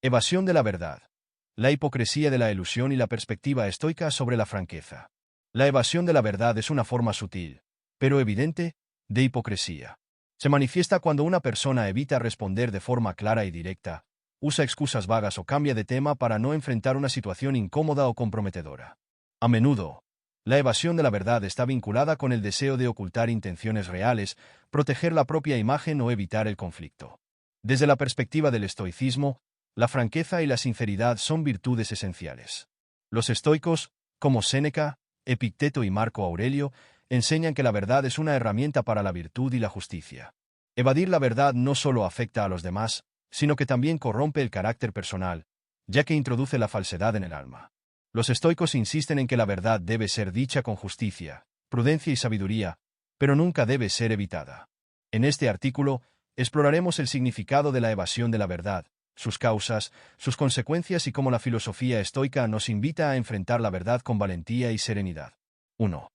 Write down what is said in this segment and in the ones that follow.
Evasión de la verdad. La hipocresía de la ilusión y la perspectiva estoica sobre la franqueza. La evasión de la verdad es una forma sutil, pero evidente, de hipocresía. Se manifiesta cuando una persona evita responder de forma clara y directa, usa excusas vagas o cambia de tema para no enfrentar una situación incómoda o comprometedora. A menudo, la evasión de la verdad está vinculada con el deseo de ocultar intenciones reales, proteger la propia imagen o evitar el conflicto. Desde la perspectiva del estoicismo, la franqueza y la sinceridad son virtudes esenciales. Los estoicos, como Séneca, Epicteto y Marco Aurelio, enseñan que la verdad es una herramienta para la virtud y la justicia. Evadir la verdad no solo afecta a los demás, sino que también corrompe el carácter personal, ya que introduce la falsedad en el alma. Los estoicos insisten en que la verdad debe ser dicha con justicia, prudencia y sabiduría, pero nunca debe ser evitada. En este artículo, exploraremos el significado de la evasión de la verdad, sus causas, sus consecuencias y cómo la filosofía estoica nos invita a enfrentar la verdad con valentía y serenidad. 1.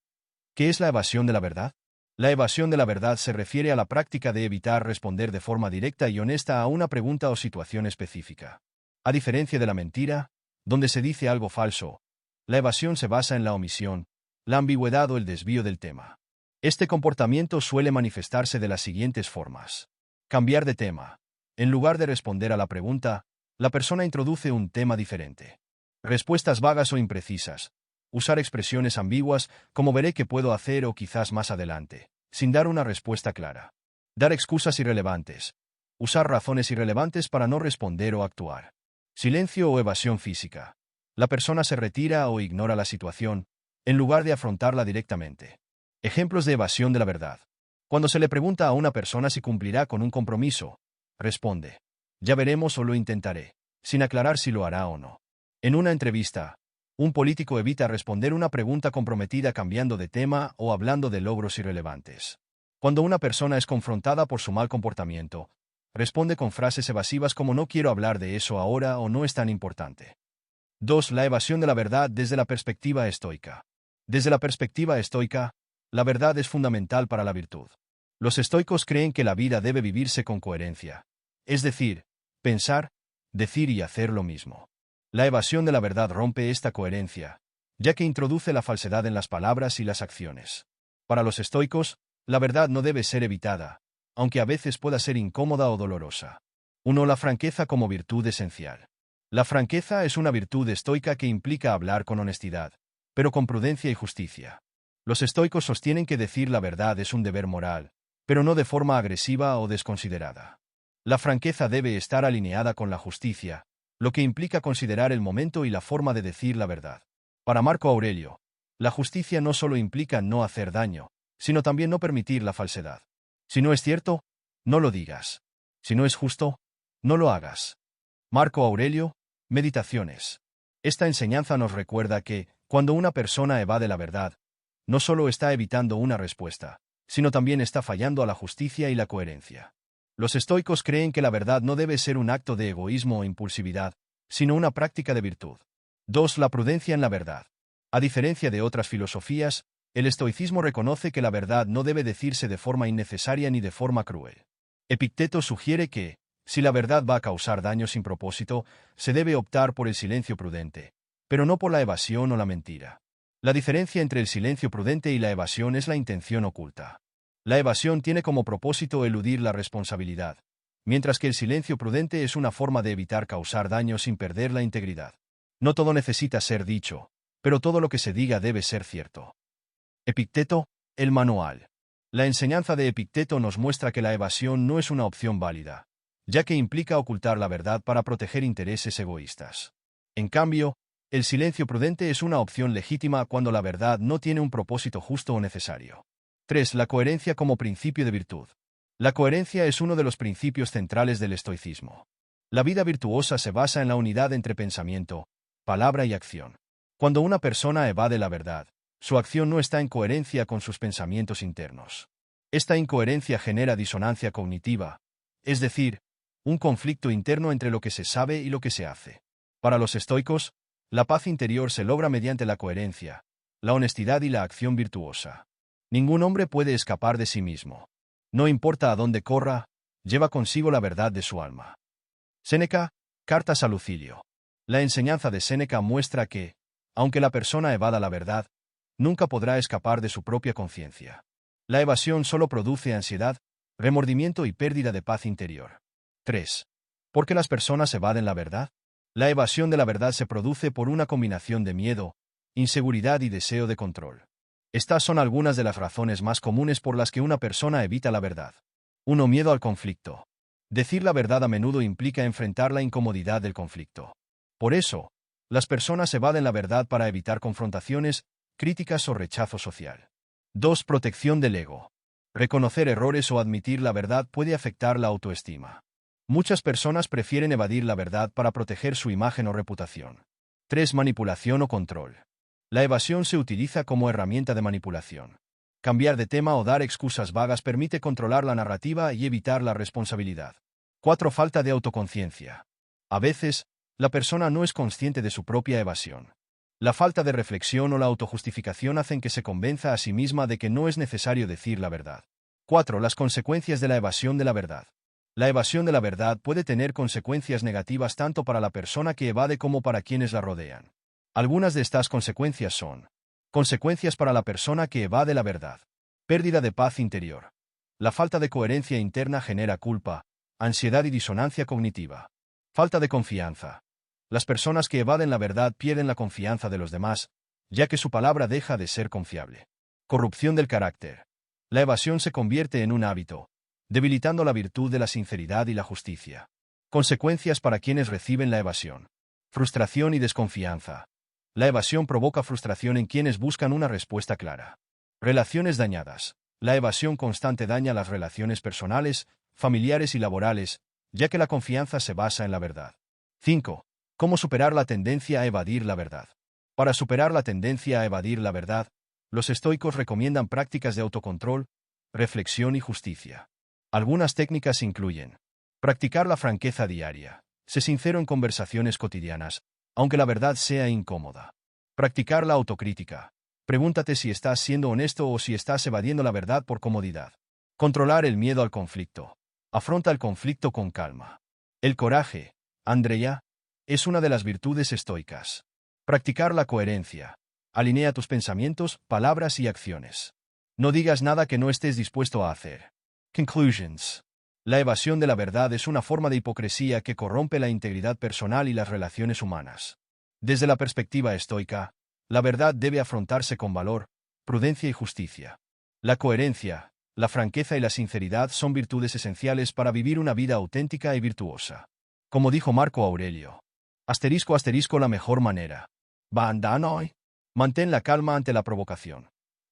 ¿Qué es la evasión de la verdad? La evasión de la verdad se refiere a la práctica de evitar responder de forma directa y honesta a una pregunta o situación específica. A diferencia de la mentira, donde se dice algo falso, la evasión se basa en la omisión, la ambigüedad o el desvío del tema. Este comportamiento suele manifestarse de las siguientes formas. Cambiar de tema. En lugar de responder a la pregunta, la persona introduce un tema diferente. Respuestas vagas o imprecisas. Usar expresiones ambiguas, como veré que puedo hacer o quizás más adelante, sin dar una respuesta clara. Dar excusas irrelevantes. Usar razones irrelevantes para no responder o actuar. Silencio o evasión física. La persona se retira o ignora la situación, en lugar de afrontarla directamente. Ejemplos de evasión de la verdad. Cuando se le pregunta a una persona si cumplirá con un compromiso, responde, ya veremos o lo intentaré, sin aclarar si lo hará o no. En una entrevista, un político evita responder una pregunta comprometida cambiando de tema o hablando de logros irrelevantes. Cuando una persona es confrontada por su mal comportamiento, responde con frases evasivas como no quiero hablar de eso ahora o no es tan importante. 2. La evasión de la verdad desde la perspectiva estoica. Desde la perspectiva estoica, la verdad es fundamental para la virtud. Los estoicos creen que la vida debe vivirse con coherencia, es decir, pensar, decir y hacer lo mismo. La evasión de la verdad rompe esta coherencia, ya que introduce la falsedad en las palabras y las acciones. Para los estoicos, la verdad no debe ser evitada, aunque a veces pueda ser incómoda o dolorosa. 1. La franqueza como virtud esencial. La franqueza es una virtud estoica que implica hablar con honestidad, pero con prudencia y justicia. Los estoicos sostienen que decir la verdad es un deber moral, pero no de forma agresiva o desconsiderada. La franqueza debe estar alineada con la justicia, lo que implica considerar el momento y la forma de decir la verdad. Para Marco Aurelio, la justicia no solo implica no hacer daño, sino también no permitir la falsedad. Si no es cierto, no lo digas. Si no es justo, no lo hagas. Marco Aurelio, Meditaciones. Esta enseñanza nos recuerda que, cuando una persona evade la verdad, no solo está evitando una respuesta, sino también está fallando a la justicia y la coherencia. Los estoicos creen que la verdad no debe ser un acto de egoísmo o impulsividad, sino una práctica de virtud. 2. La prudencia en la verdad. A diferencia de otras filosofías, el estoicismo reconoce que la verdad no debe decirse de forma innecesaria ni de forma cruel. Epicteto sugiere que, si la verdad va a causar daño sin propósito, se debe optar por el silencio prudente, pero no por la evasión o la mentira. La diferencia entre el silencio prudente y la evasión es la intención oculta. La evasión tiene como propósito eludir la responsabilidad, mientras que el silencio prudente es una forma de evitar causar daño sin perder la integridad. No todo necesita ser dicho, pero todo lo que se diga debe ser cierto. Epicteto, el manual. La enseñanza de Epicteto nos muestra que la evasión no es una opción válida, ya que implica ocultar la verdad para proteger intereses egoístas. En cambio, el silencio prudente es una opción legítima cuando la verdad no tiene un propósito justo o necesario. 3. La coherencia como principio de virtud. La coherencia es uno de los principios centrales del estoicismo. La vida virtuosa se basa en la unidad entre pensamiento, palabra y acción. Cuando una persona evade la verdad, su acción no está en coherencia con sus pensamientos internos. Esta incoherencia genera disonancia cognitiva, es decir, un conflicto interno entre lo que se sabe y lo que se hace. Para los estoicos, la paz interior se logra mediante la coherencia, la honestidad y la acción virtuosa. Ningún hombre puede escapar de sí mismo. No importa a dónde corra, lleva consigo la verdad de su alma. Séneca, Cartas a Lucilio. La enseñanza de Séneca muestra que, aunque la persona evada la verdad, nunca podrá escapar de su propia conciencia. La evasión solo produce ansiedad, remordimiento y pérdida de paz interior. 3. ¿Por qué las personas evaden la verdad? La evasión de la verdad se produce por una combinación de miedo, inseguridad y deseo de control. Estas son algunas de las razones más comunes por las que una persona evita la verdad. 1. Miedo al conflicto. Decir la verdad a menudo implica enfrentar la incomodidad del conflicto. Por eso, las personas evaden la verdad para evitar confrontaciones, críticas o rechazo social. 2. Protección del ego. Reconocer errores o admitir la verdad puede afectar la autoestima. Muchas personas prefieren evadir la verdad para proteger su imagen o reputación. 3. Manipulación o control. La evasión se utiliza como herramienta de manipulación. Cambiar de tema o dar excusas vagas permite controlar la narrativa y evitar la responsabilidad. 4. Falta de autoconciencia. A veces, la persona no es consciente de su propia evasión. La falta de reflexión o la autojustificación hacen que se convenza a sí misma de que no es necesario decir la verdad. 4. Las consecuencias de la evasión de la verdad. La evasión de la verdad puede tener consecuencias negativas tanto para la persona que evade como para quienes la rodean. Algunas de estas consecuencias son: consecuencias para la persona que evade la verdad. Pérdida de paz interior. La falta de coherencia interna genera culpa, ansiedad y disonancia cognitiva. Falta de confianza. Las personas que evaden la verdad pierden la confianza de los demás, ya que su palabra deja de ser confiable. Corrupción del carácter. La evasión se convierte en un hábito, debilitando la virtud de la sinceridad y la justicia. Consecuencias para quienes reciben la evasión. Frustración y desconfianza. La evasión provoca frustración en quienes buscan una respuesta clara. Relaciones dañadas. La evasión constante daña las relaciones personales, familiares y laborales, ya que la confianza se basa en la verdad. 5. ¿Cómo superar la tendencia a evadir la verdad? Para superar la tendencia a evadir la verdad, los estoicos recomiendan prácticas de autocontrol, reflexión y justicia. Algunas técnicas incluyen: practicar la franqueza diaria. Sé sincero en conversaciones cotidianas, aunque la verdad sea incómoda. Practicar la autocrítica. Pregúntate si estás siendo honesto o si estás evadiendo la verdad por comodidad. Controlar el miedo al conflicto. Afronta el conflicto con calma. El coraje, Andrea, es una de las virtudes estoicas. Practicar la coherencia. Alinea tus pensamientos, palabras y acciones. No digas nada que no estés dispuesto a hacer. Conclusions. La evasión de la verdad es una forma de hipocresía que corrompe la integridad personal y las relaciones humanas. Desde la perspectiva estoica, la verdad debe afrontarse con valor, prudencia y justicia. La coherencia, la franqueza y la sinceridad son virtudes esenciales para vivir una vida auténtica y virtuosa. Como dijo Marco Aurelio, ***, la mejor manera. Bandanoi. Mantén la calma ante la provocación.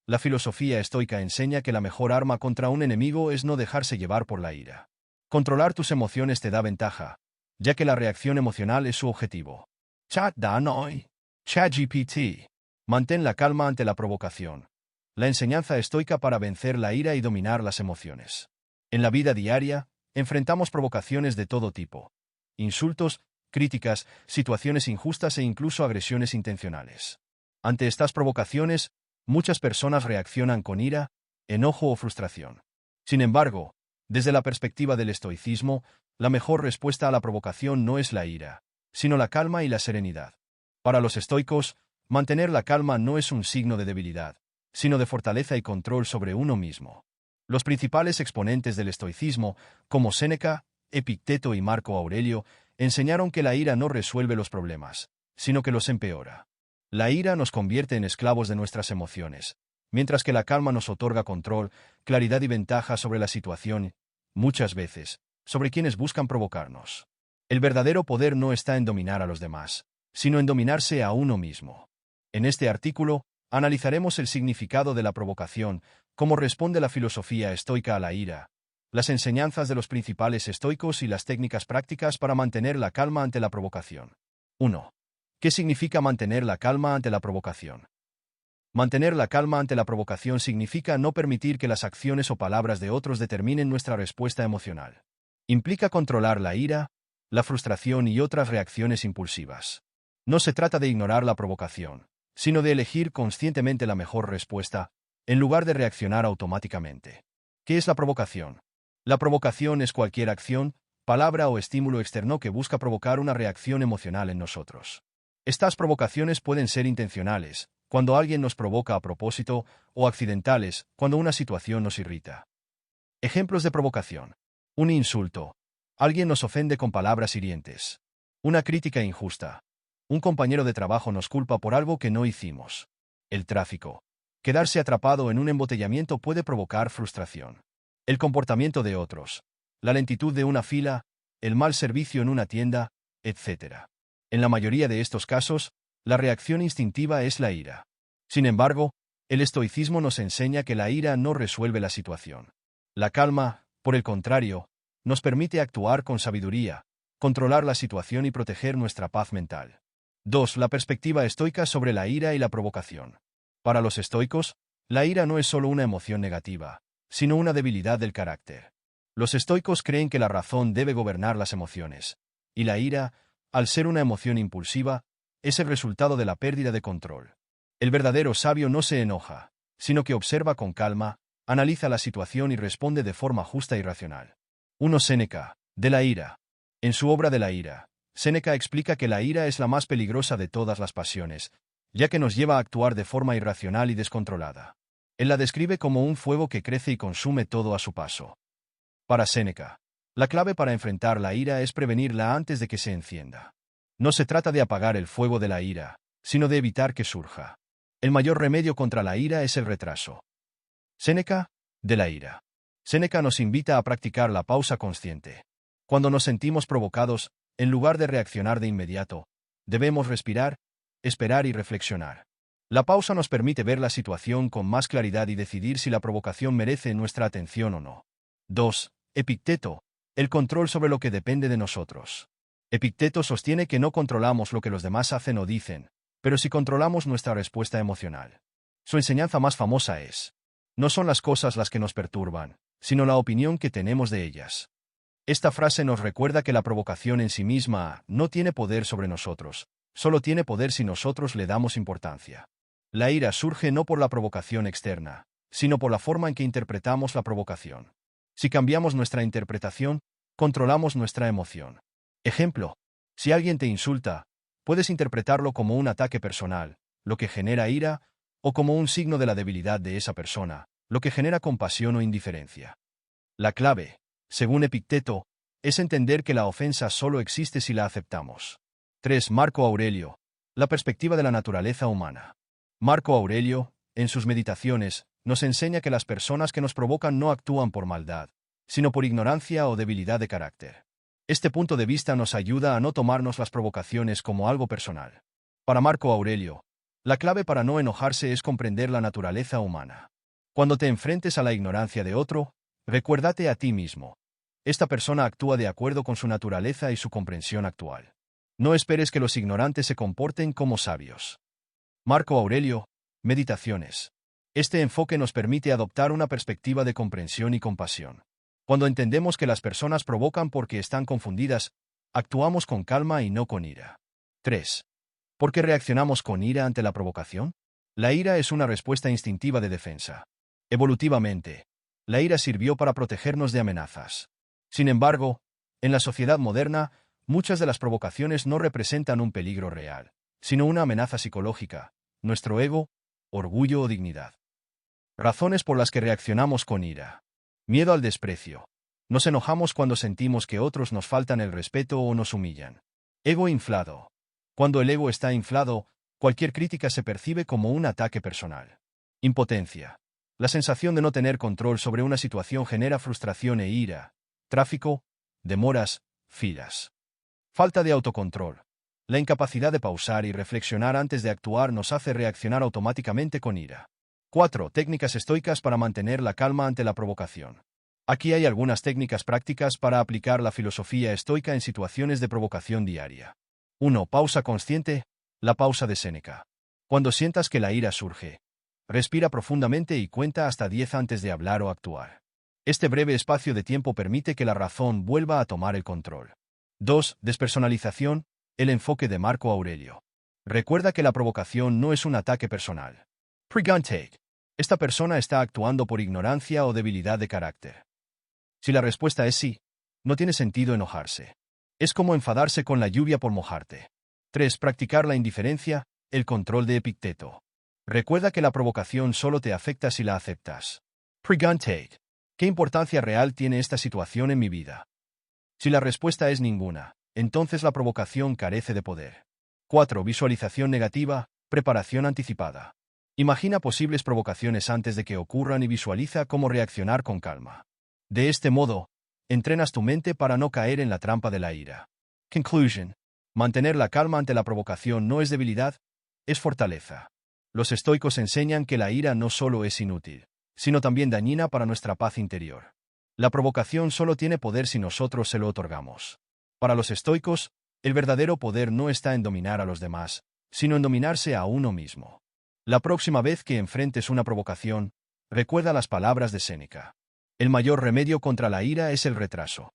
La filosofía estoica enseña que la mejor arma contra un enemigo es no dejarse llevar por la ira. Controlar tus emociones te da ventaja, ya que la reacción emocional es su objetivo. Chat Danoi. ChatGPT. Mantén la calma ante la provocación. La enseñanza estoica para vencer la ira y dominar las emociones. En la vida diaria, enfrentamos provocaciones de todo tipo: insultos, críticas, situaciones injustas e incluso agresiones intencionales. Ante estas provocaciones, muchas personas reaccionan con ira, enojo o frustración. Sin embargo, desde la perspectiva del estoicismo, la mejor respuesta a la provocación no es la ira, sino la calma y la serenidad. Para los estoicos, mantener la calma no es un signo de debilidad, sino de fortaleza y control sobre uno mismo. Los principales exponentes del estoicismo, como Séneca, Epicteto y Marco Aurelio, enseñaron que la ira no resuelve los problemas, sino que los empeora. La ira nos convierte en esclavos de nuestras emociones, mientras que la calma nos otorga control, claridad y ventaja sobre la situación, muchas veces, sobre quienes buscan provocarnos. El verdadero poder no está en dominar a los demás, sino en dominarse a uno mismo. En este artículo, analizaremos el significado de la provocación, cómo responde la filosofía estoica a la ira, las enseñanzas de los principales estoicos y las técnicas prácticas para mantener la calma ante la provocación. 1. ¿Qué significa mantener la calma ante la provocación? Mantener la calma ante la provocación significa no permitir que las acciones o palabras de otros determinen nuestra respuesta emocional. Implica controlar la ira, la frustración y otras reacciones impulsivas. No se trata de ignorar la provocación, sino de elegir conscientemente la mejor respuesta, en lugar de reaccionar automáticamente. ¿Qué es la provocación? La provocación es cualquier acción, palabra o estímulo externo que busca provocar una reacción emocional en nosotros. Estas provocaciones pueden ser intencionales, cuando alguien nos provoca a propósito, o accidentales, cuando una situación nos irrita. Ejemplos de provocación. Un insulto. Alguien nos ofende con palabras hirientes. Una crítica injusta. Un compañero de trabajo nos culpa por algo que no hicimos. El tráfico. Quedarse atrapado en un embotellamiento puede provocar frustración. El comportamiento de otros. La lentitud de una fila, el mal servicio en una tienda, etc. En la mayoría de estos casos, la reacción instintiva es la ira. Sin embargo, el estoicismo nos enseña que la ira no resuelve la situación. La calma, por el contrario, nos permite actuar con sabiduría, controlar la situación y proteger nuestra paz mental. 2. La perspectiva estoica sobre la ira y la provocación. Para los estoicos, la ira no es solo una emoción negativa, sino una debilidad del carácter. Los estoicos creen que la razón debe gobernar las emociones, y la ira, al ser una emoción impulsiva, es el resultado de la pérdida de control. El verdadero sabio no se enoja, sino que observa con calma, analiza la situación y responde de forma justa y racional. 1. Séneca, de la ira. En su obra de la ira, Séneca explica que la ira es la más peligrosa de todas las pasiones, ya que nos lleva a actuar de forma irracional y descontrolada. Él la describe como un fuego que crece y consume todo a su paso. Para Séneca, la clave para enfrentar la ira es prevenirla antes de que se encienda. No se trata de apagar el fuego de la ira, sino de evitar que surja. El mayor remedio contra la ira es el retraso. Séneca, de la ira. Séneca nos invita a practicar la pausa consciente. Cuando nos sentimos provocados, en lugar de reaccionar de inmediato, debemos respirar, esperar y reflexionar. La pausa nos permite ver la situación con más claridad y decidir si la provocación merece nuestra atención o no. 2. Epicteto, el control sobre lo que depende de nosotros. Epicteto sostiene que no controlamos lo que los demás hacen o dicen, pero sí controlamos nuestra respuesta emocional. Su enseñanza más famosa es: no son las cosas las que nos perturban, sino la opinión que tenemos de ellas. Esta frase nos recuerda que la provocación en sí misma no tiene poder sobre nosotros, solo tiene poder si nosotros le damos importancia. La ira surge no por la provocación externa, sino por la forma en que interpretamos la provocación. Si cambiamos nuestra interpretación, controlamos nuestra emoción. Ejemplo: si alguien te insulta, puedes interpretarlo como un ataque personal, lo que genera ira, o como un signo de la debilidad de esa persona, lo que genera compasión o indiferencia. La clave, según Epicteto, es entender que la ofensa solo existe si la aceptamos. 3. Marco Aurelio. La perspectiva de la naturaleza humana. Marco Aurelio, en sus meditaciones, nos enseña que las personas que nos provocan no actúan por maldad, sino por ignorancia o debilidad de carácter. Este punto de vista nos ayuda a no tomarnos las provocaciones como algo personal. Para Marco Aurelio, la clave para no enojarse es comprender la naturaleza humana. Cuando te enfrentes a la ignorancia de otro, recuérdate a ti mismo: esta persona actúa de acuerdo con su naturaleza y su comprensión actual. No esperes que los ignorantes se comporten como sabios. Marco Aurelio, Meditaciones. Este enfoque nos permite adoptar una perspectiva de comprensión y compasión. Cuando entendemos que las personas provocan porque están confundidas, actuamos con calma y no con ira. 3. ¿Por qué reaccionamos con ira ante la provocación? La ira es una respuesta instintiva de defensa. Evolutivamente, la ira sirvió para protegernos de amenazas. Sin embargo, en la sociedad moderna, muchas de las provocaciones no representan un peligro real, sino una amenaza psicológica: nuestro ego, orgullo o dignidad. Razones por las que reaccionamos con ira. Miedo al desprecio. Nos enojamos cuando sentimos que otros nos faltan el respeto o nos humillan. Ego inflado. Cuando el ego está inflado, cualquier crítica se percibe como un ataque personal. Impotencia. La sensación de no tener control sobre una situación genera frustración e ira. Tráfico, demoras, filas. Falta de autocontrol. La incapacidad de pausar y reflexionar antes de actuar nos hace reaccionar automáticamente con ira. 4. Técnicas estoicas para mantener la calma ante la provocación. Aquí hay algunas técnicas prácticas para aplicar la filosofía estoica en situaciones de provocación diaria. 1. Pausa consciente. La pausa de Séneca. Cuando sientas que la ira surge, respira profundamente y cuenta hasta 10 antes de hablar o actuar. Este breve espacio de tiempo permite que la razón vuelva a tomar el control. 2. Despersonalización. El enfoque de Marco Aurelio. Recuerda que la provocación no es un ataque personal. Pregunte: ¿esta persona está actuando por ignorancia o debilidad de carácter? Si la respuesta es sí, No tiene sentido enojarse. Es como enfadarse con la lluvia por mojarte. 3. Practicar la indiferencia, el control de Epicteto. Recuerda que la provocación solo te afecta si la aceptas. Preguntate. ¿Qué importancia real tiene esta situación en mi vida? Si la respuesta es ninguna, entonces la provocación carece de poder. 4. Visualización negativa, preparación anticipada. Imagina posibles provocaciones antes de que ocurran y visualiza cómo reaccionar con calma. De este modo, entrenas tu mente para no caer en la trampa de la ira. Conclusion. Mantener la calma ante la provocación no es debilidad, es fortaleza. Los estoicos enseñan que la ira no solo es inútil, sino también dañina para nuestra paz interior. La provocación solo tiene poder si nosotros se lo otorgamos. Para los estoicos, el verdadero poder no está en dominar a los demás, sino en dominarse a uno mismo. La próxima vez que enfrentes una provocación, recuerda las palabras de Séneca. El mayor remedio contra la ira es el retraso.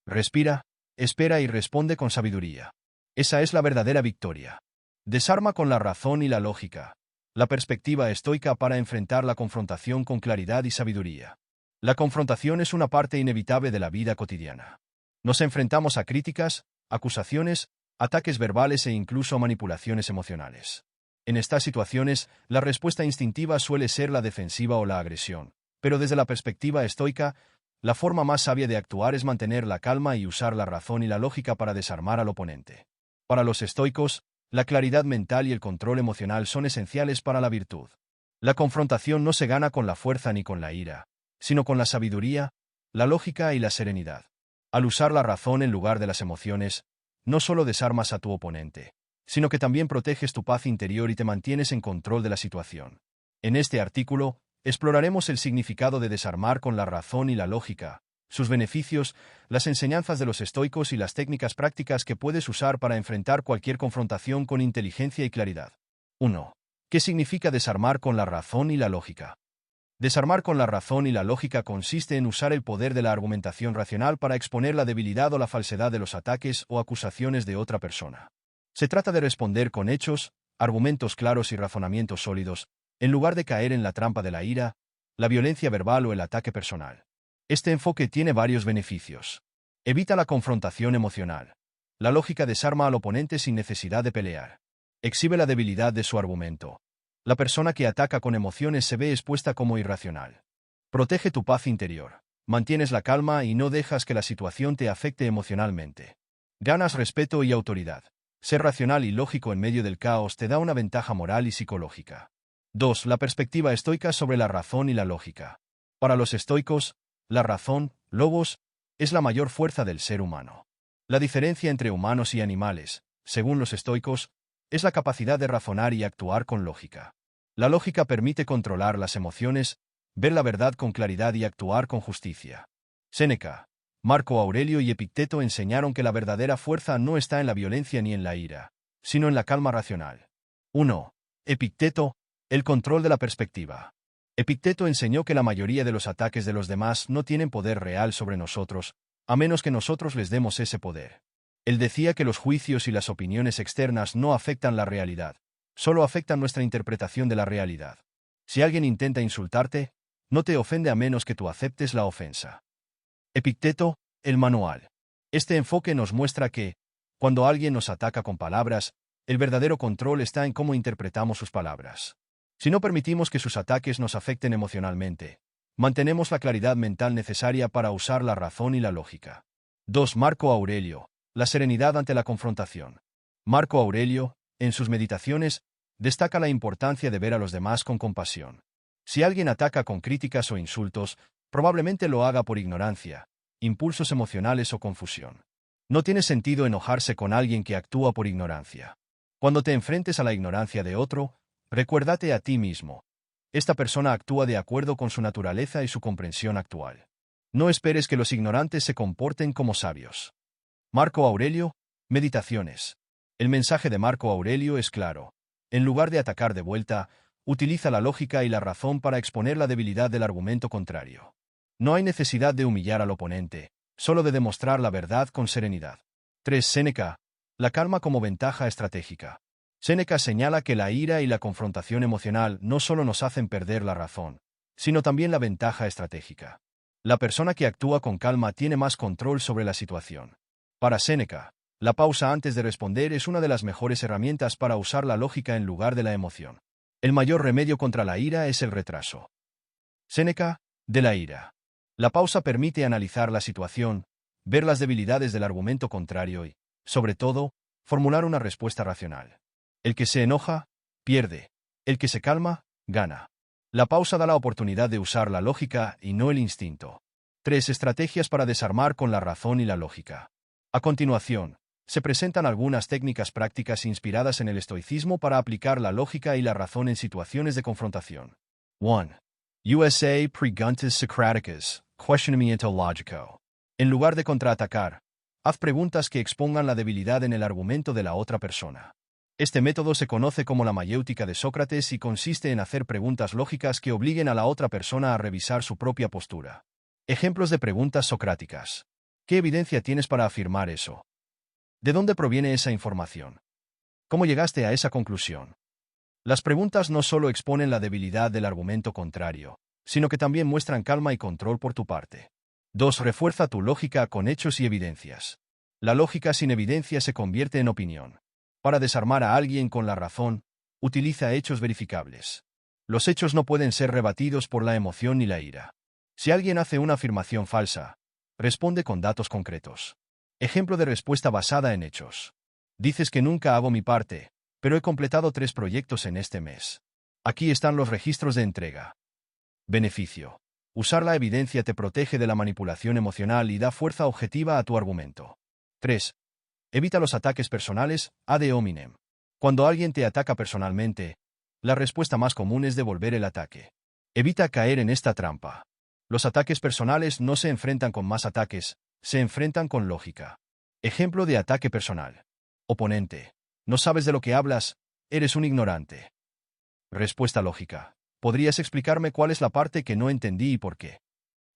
Respira, espera y responde con sabiduría. Esa es la verdadera victoria. Desarma con la razón y la lógica. La perspectiva estoica para enfrentar la confrontación con claridad y sabiduría. La confrontación es una parte inevitable de la vida cotidiana. Nos enfrentamos a críticas, acusaciones, ataques verbales e incluso a manipulaciones emocionales. En estas situaciones, la respuesta instintiva suele ser la defensiva o la agresión, pero desde la perspectiva estoica, la forma más sabia de actuar es mantener la calma y usar la razón y la lógica para desarmar al oponente. Para los estoicos, la claridad mental y el control emocional son esenciales para la virtud. La confrontación no se gana con la fuerza ni con la ira, sino con la sabiduría, la lógica y la serenidad. Al usar la razón en lugar de las emociones, no solo desarmas a tu oponente, sino que también proteges tu paz interior y te mantienes en control de la situación. En este artículo, exploraremos el significado de desarmar con la razón y la lógica, sus beneficios, las enseñanzas de los estoicos y las técnicas prácticas que puedes usar para enfrentar cualquier confrontación con inteligencia y claridad. 1. ¿Qué significa desarmar con la razón y la lógica? Desarmar con la razón y la lógica consiste en usar el poder de la argumentación racional para exponer la debilidad o la falsedad de los ataques o acusaciones de otra persona. Se trata de responder con hechos, argumentos claros y razonamientos sólidos, en lugar de caer en la trampa de la ira, la violencia verbal o el ataque personal. Este enfoque tiene varios beneficios. Evita la confrontación emocional. La lógica desarma al oponente sin necesidad de pelear. Exhibe la debilidad de su argumento. La persona que ataca con emociones se ve expuesta como irracional. Protege tu paz interior. Mantienes la calma y no dejas que la situación te afecte emocionalmente. Ganas respeto y autoridad. Ser racional y lógico en medio del caos te da una ventaja moral y psicológica. 2. La perspectiva estoica sobre la razón y la lógica. Para los estoicos, la razón, logos, es la mayor fuerza del ser humano. La diferencia entre humanos y animales, según los estoicos, es la capacidad de razonar y actuar con lógica. La lógica permite controlar las emociones, ver la verdad con claridad y actuar con justicia. Séneca, Marco Aurelio y Epicteto enseñaron que la verdadera fuerza no está en la violencia ni en la ira, sino en la calma racional. 1. Epicteto, el control de la perspectiva. Epicteto enseñó que la mayoría de los ataques de los demás no tienen poder real sobre nosotros, a menos que nosotros les demos ese poder. Él decía que los juicios y las opiniones externas no afectan la realidad, solo afectan nuestra interpretación de la realidad. Si alguien intenta insultarte, no te ofende a menos que tú aceptes la ofensa. Epicteto, el manual. Este enfoque nos muestra que, cuando alguien nos ataca con palabras, el verdadero control está en cómo interpretamos sus palabras. Si no permitimos que sus ataques nos afecten emocionalmente, mantenemos la claridad mental necesaria para usar la razón y la lógica. 2. Marco Aurelio, la serenidad ante la confrontación. Marco Aurelio, en sus meditaciones, destaca la importancia de ver a los demás con compasión. Si alguien ataca con críticas o insultos, probablemente lo haga por ignorancia, impulsos emocionales o confusión. No tiene sentido enojarse con alguien que actúa por ignorancia. Cuando te enfrentes a la ignorancia de otro, recuérdate a ti mismo. Esta persona actúa de acuerdo con su naturaleza y su comprensión actual. No esperes que los ignorantes se comporten como sabios. Marco Aurelio, Meditaciones. El mensaje de Marco Aurelio es claro. En lugar de atacar de vuelta, utiliza la lógica y la razón para exponer la debilidad del argumento contrario. No hay necesidad de humillar al oponente, solo de demostrar la verdad con serenidad. 3. Séneca, la calma como ventaja estratégica. Séneca señala que la ira y la confrontación emocional no solo nos hacen perder la razón, sino también la ventaja estratégica. La persona que actúa con calma tiene más control sobre la situación. Para Séneca, la pausa antes de responder es una de las mejores herramientas para usar la lógica en lugar de la emoción. El mayor remedio contra la ira es el retraso. Séneca, de la ira. La pausa permite analizar la situación, ver las debilidades del argumento contrario y, sobre todo, formular una respuesta racional. El que se enoja, pierde. El que se calma, gana. La pausa da la oportunidad de usar la lógica y no el instinto. 3 estrategias para desarmar con la razón y la lógica. A continuación, se presentan algunas técnicas prácticas inspiradas en el estoicismo para aplicar la lógica y la razón en situaciones de confrontación. 1. USA preguntas socráticas, cuestionamiento lógico. En lugar de contraatacar, haz preguntas que expongan la debilidad en el argumento de la otra persona. Este método se conoce como la mayéutica de Sócrates y consiste en hacer preguntas lógicas que obliguen a la otra persona a revisar su propia postura. Ejemplos de preguntas socráticas. ¿Qué evidencia tienes para afirmar eso? ¿De dónde proviene esa información? ¿Cómo llegaste a esa conclusión? Las preguntas no solo exponen la debilidad del argumento contrario, sino que también muestran calma y control por tu parte. 2. Refuerza tu lógica con hechos y evidencias. La lógica sin evidencia se convierte en opinión. Para desarmar a alguien con la razón, utiliza hechos verificables. Los hechos no pueden ser rebatidos por la emoción ni la ira. Si alguien hace una afirmación falsa, responde con datos concretos. Ejemplo de respuesta basada en hechos. Dices que nunca hago mi parte, pero he completado 3 proyectos en este mes. Aquí están los registros de entrega. Beneficio. Usar la evidencia te protege de la manipulación emocional y da fuerza objetiva a tu argumento. 3. Evita los ataques personales, ad hominem. Cuando alguien te ataca personalmente, la respuesta más común es devolver el ataque. Evita caer en esta trampa. Los ataques personales no se enfrentan con más ataques, se enfrentan con lógica. Ejemplo de ataque personal. Oponente. No sabes de lo que hablas, eres un ignorante. Respuesta lógica. ¿Podrías explicarme cuál es la parte que no entendí y por qué?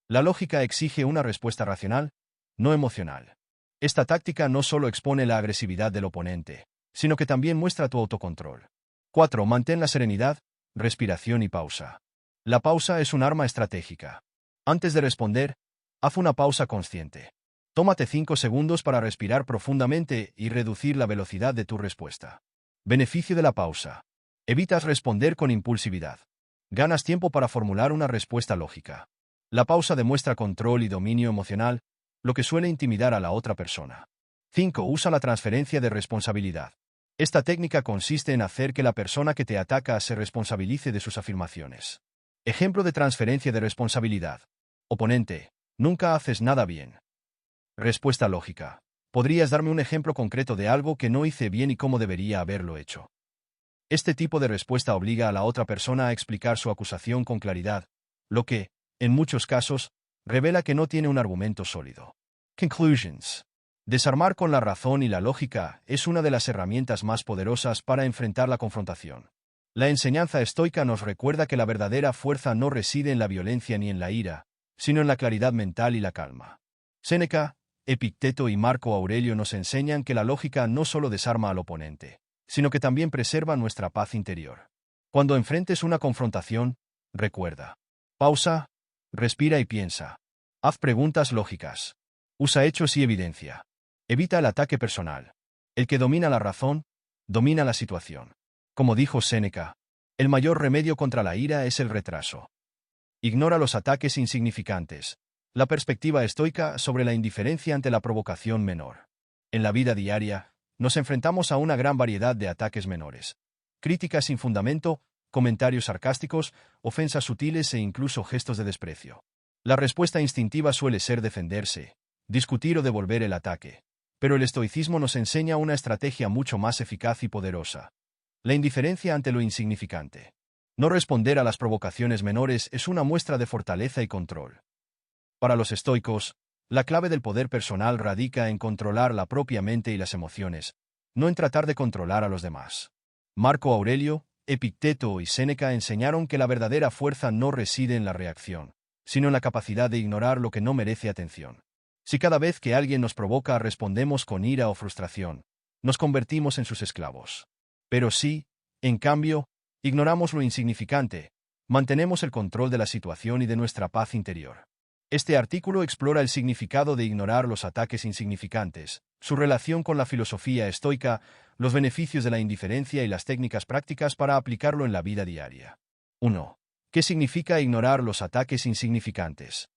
La lógica exige una respuesta racional, no emocional. Esta táctica no solo expone la agresividad del oponente, sino que también muestra tu autocontrol. 4. Mantén la serenidad, respiración y pausa. La pausa es un arma estratégica. Antes de responder, haz una pausa consciente. Tómate 5 segundos para respirar profundamente y reducir la velocidad de tu respuesta. Beneficio de la pausa. Evitas responder con impulsividad. Ganas tiempo para formular una respuesta lógica. La pausa demuestra control y dominio emocional, lo que suele intimidar a la otra persona. 5. Usa la transferencia de responsabilidad. Esta técnica consiste en hacer que la persona que te ataca se responsabilice de sus afirmaciones. Ejemplo de transferencia de responsabilidad. Oponente. Nunca haces nada bien. Respuesta lógica. ¿Podrías darme un ejemplo concreto de algo que no hice bien y cómo debería haberlo hecho? Este tipo de respuesta obliga a la otra persona a explicar su acusación con claridad, lo que, en muchos casos, revela que no tiene un argumento sólido. Conclusions. Desarmar con la razón y la lógica es una de las herramientas más poderosas para enfrentar la confrontación. La enseñanza estoica nos recuerda que la verdadera fuerza no reside en la violencia ni en la ira, sino en la claridad mental y la calma. Séneca, Epicteto y Marco Aurelio nos enseñan que la lógica no solo desarma al oponente, sino que también preserva nuestra paz interior. Cuando enfrentes una confrontación, recuerda. Pausa, respira y piensa. Haz preguntas lógicas. Usa hechos y evidencia. Evita el ataque personal. El que domina la razón, domina la situación. Como dijo Séneca, el mayor remedio contra la ira es el retraso. Ignora los ataques insignificantes. La perspectiva estoica sobre la indiferencia ante la provocación menor. En la vida diaria, nos enfrentamos a una gran variedad de ataques menores. Críticas sin fundamento, comentarios sarcásticos, ofensas sutiles e incluso gestos de desprecio. La respuesta instintiva suele ser defenderse, discutir o devolver el ataque. Pero el estoicismo nos enseña una estrategia mucho más eficaz y poderosa. La indiferencia ante lo insignificante. No responder a las provocaciones menores es una muestra de fortaleza y control. Para los estoicos, la clave del poder personal radica en controlar la propia mente y las emociones, no en tratar de controlar a los demás. Marco Aurelio, Epicteto y Séneca enseñaron que la verdadera fuerza no reside en la reacción, sino en la capacidad de ignorar lo que no merece atención. Si cada vez que alguien nos provoca respondemos con ira o frustración, nos convertimos en sus esclavos. Pero si, en cambio, ignoramos lo insignificante, mantenemos el control de la situación y de nuestra paz interior. Este artículo explora el significado de ignorar los ataques insignificantes, su relación con la filosofía estoica, los beneficios de la indiferencia y las técnicas prácticas para aplicarlo en la vida diaria. 1. ¿Qué significa ignorar los ataques insignificantes?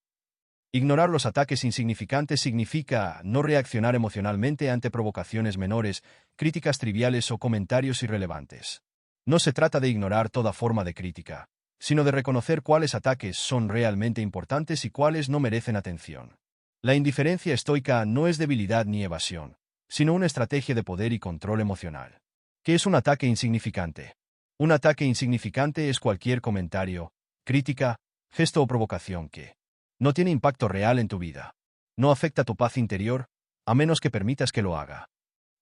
Ignorar los ataques insignificantes significa no reaccionar emocionalmente ante provocaciones menores, críticas triviales o comentarios irrelevantes. No se trata de ignorar toda forma de crítica, sino de reconocer cuáles ataques son realmente importantes y cuáles no merecen atención. La indiferencia estoica no es debilidad ni evasión, sino una estrategia de poder y control emocional. ¿Qué es un ataque insignificante? Un ataque insignificante es cualquier comentario, crítica, gesto o provocación que no tiene impacto real en tu vida. No afecta tu paz interior, a menos que permitas que lo haga.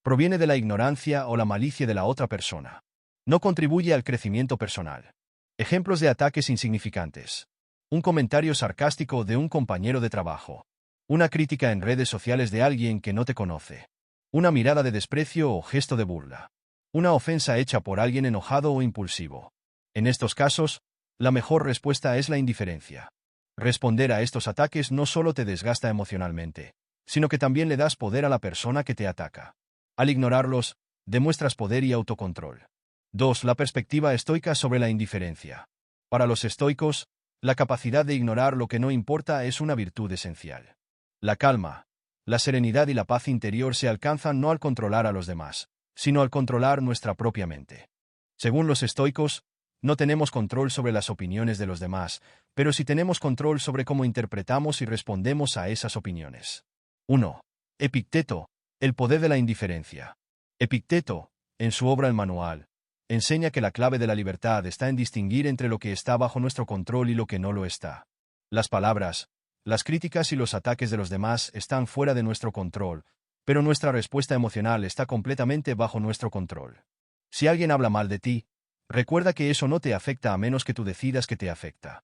Proviene de la ignorancia o la malicia de la otra persona. No contribuye al crecimiento personal. Ejemplos de ataques insignificantes. Un comentario sarcástico de un compañero de trabajo. Una crítica en redes sociales de alguien que no te conoce. Una mirada de desprecio o gesto de burla. Una ofensa hecha por alguien enojado o impulsivo. En estos casos, la mejor respuesta es la indiferencia. Responder a estos ataques no solo te desgasta emocionalmente, sino que también le das poder a la persona que te ataca. Al ignorarlos, demuestras poder y autocontrol. 2. La perspectiva estoica sobre la indiferencia. Para los estoicos, la capacidad de ignorar lo que no importa es una virtud esencial. La calma, la serenidad y la paz interior se alcanzan no al controlar a los demás, sino al controlar nuestra propia mente. Según los estoicos, no tenemos control sobre las opiniones de los demás, pero sí tenemos control sobre cómo interpretamos y respondemos a esas opiniones. 1. Epicteto, el poder de la indiferencia. Epicteto, en su obra El Manual, enseña que la clave de la libertad está en distinguir entre lo que está bajo nuestro control y lo que no lo está. Las palabras, las críticas y los ataques de los demás están fuera de nuestro control, pero nuestra respuesta emocional está completamente bajo nuestro control. Si alguien habla mal de ti, recuerda que eso no te afecta a menos que tú decidas que te afecta.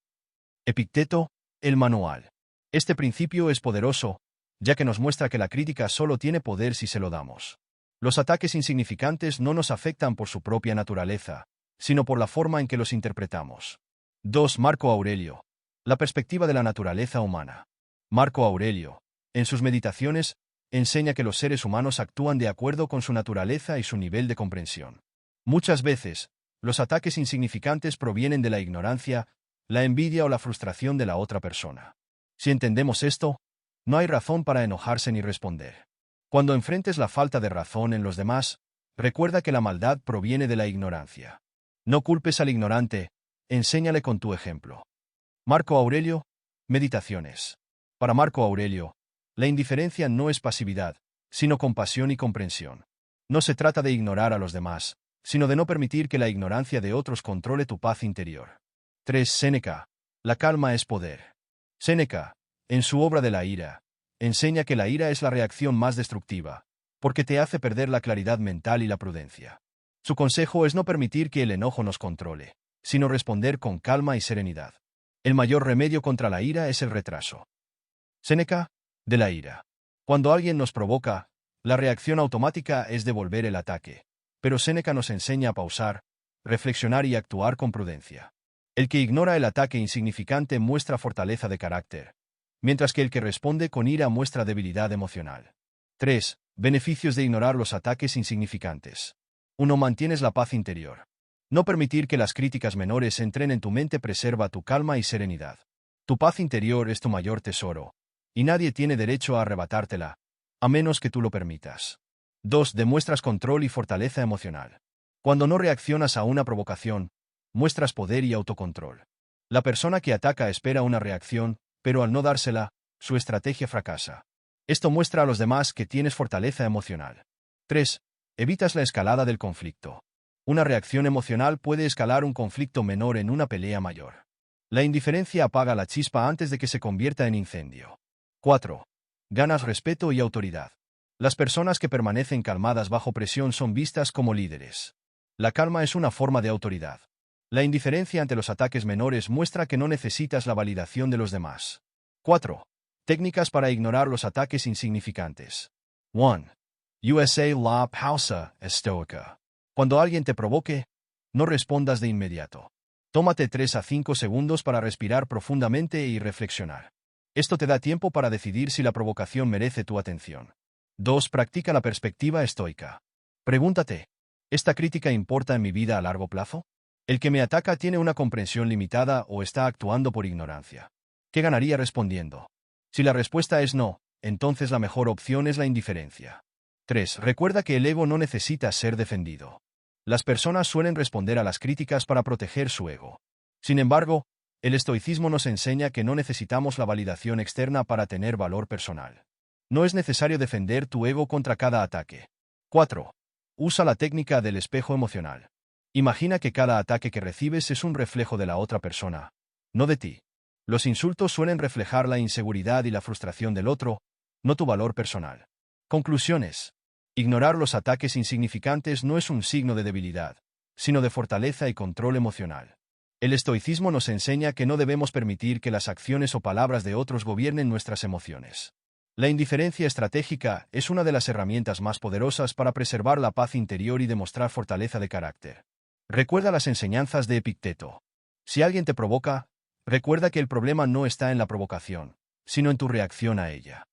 Epicteto, el manual. Este principio es poderoso, ya que nos muestra que la crítica solo tiene poder si se lo damos. Los ataques insignificantes no nos afectan por su propia naturaleza, sino por la forma en que los interpretamos. 2. Marco Aurelio. La perspectiva de la naturaleza humana. Marco Aurelio, en sus meditaciones, enseña que los seres humanos actúan de acuerdo con su naturaleza y su nivel de comprensión. Muchas veces, los ataques insignificantes provienen de la ignorancia, la envidia o la frustración de la otra persona. Si entendemos esto, no hay razón para enojarse ni responder. Cuando enfrentes la falta de razón en los demás, recuerda que la maldad proviene de la ignorancia. No culpes al ignorante, enséñale con tu ejemplo. Marco Aurelio, Meditaciones. Para Marco Aurelio, la indiferencia no es pasividad, sino compasión y comprensión. No se trata de ignorar a los demás, sino de no permitir que la ignorancia de otros controle tu paz interior. 3. Séneca. La calma es poder. Séneca, en su obra de la ira, enseña que la ira es la reacción más destructiva, porque te hace perder la claridad mental y la prudencia. Su consejo es no permitir que el enojo nos controle, sino responder con calma y serenidad. El mayor remedio contra la ira es el retraso. Séneca, de la ira. Cuando alguien nos provoca, la reacción automática es devolver el ataque. Pero Séneca nos enseña a pausar, reflexionar y actuar con prudencia. El que ignora el ataque insignificante muestra fortaleza de carácter, mientras que el que responde con ira muestra debilidad emocional. 3. Beneficios de ignorar los ataques insignificantes. 1. Mantienes la paz interior. No permitir que las críticas menores entren en tu mente preserva tu calma y serenidad. Tu paz interior es tu mayor tesoro, y nadie tiene derecho a arrebatártela, a menos que tú lo permitas. 2. Demuestras control y fortaleza emocional. Cuando no reaccionas a una provocación, muestras poder y autocontrol. La persona que ataca espera una reacción, pero al no dársela, su estrategia fracasa. Esto muestra a los demás que tienes fortaleza emocional. 3. Evitas la escalada del conflicto. Una reacción emocional puede escalar un conflicto menor en una pelea mayor. La indiferencia apaga la chispa antes de que se convierta en incendio. 4. Ganas respeto y autoridad. Las personas que permanecen calmadas bajo presión son vistas como líderes. La calma es una forma de autoridad. La indiferencia ante los ataques menores muestra que no necesitas la validación de los demás. 4. Técnicas para ignorar los ataques insignificantes. 1. USA La pausa estoica. Cuando alguien te provoque, no respondas de inmediato. Tómate 3 a 5 segundos para respirar profundamente y reflexionar. Esto te da tiempo para decidir si la provocación merece tu atención. 2. Practica la perspectiva estoica. Pregúntate, ¿esta crítica importa en mi vida a largo plazo? ¿El que me ataca tiene una comprensión limitada o está actuando por ignorancia? ¿Qué ganaría respondiendo? Si la respuesta es no, entonces la mejor opción es la indiferencia. 3. Recuerda que el ego no necesita ser defendido. Las personas suelen responder a las críticas para proteger su ego. Sin embargo, el estoicismo nos enseña que no necesitamos la validación externa para tener valor personal. No es necesario defender tu ego contra cada ataque. 4. Usa la técnica del espejo emocional. Imagina que cada ataque que recibes es un reflejo de la otra persona, no de ti. Los insultos suelen reflejar la inseguridad y la frustración del otro, no tu valor personal. Conclusiones. Ignorar los ataques insignificantes no es un signo de debilidad, sino de fortaleza y control emocional. El estoicismo nos enseña que no debemos permitir que las acciones o palabras de otros gobiernen nuestras emociones. La indiferencia estratégica es una de las herramientas más poderosas para preservar la paz interior y demostrar fortaleza de carácter. Recuerda las enseñanzas de Epicteto. Si alguien te provoca, recuerda que el problema no está en la provocación, sino en tu reacción a ella.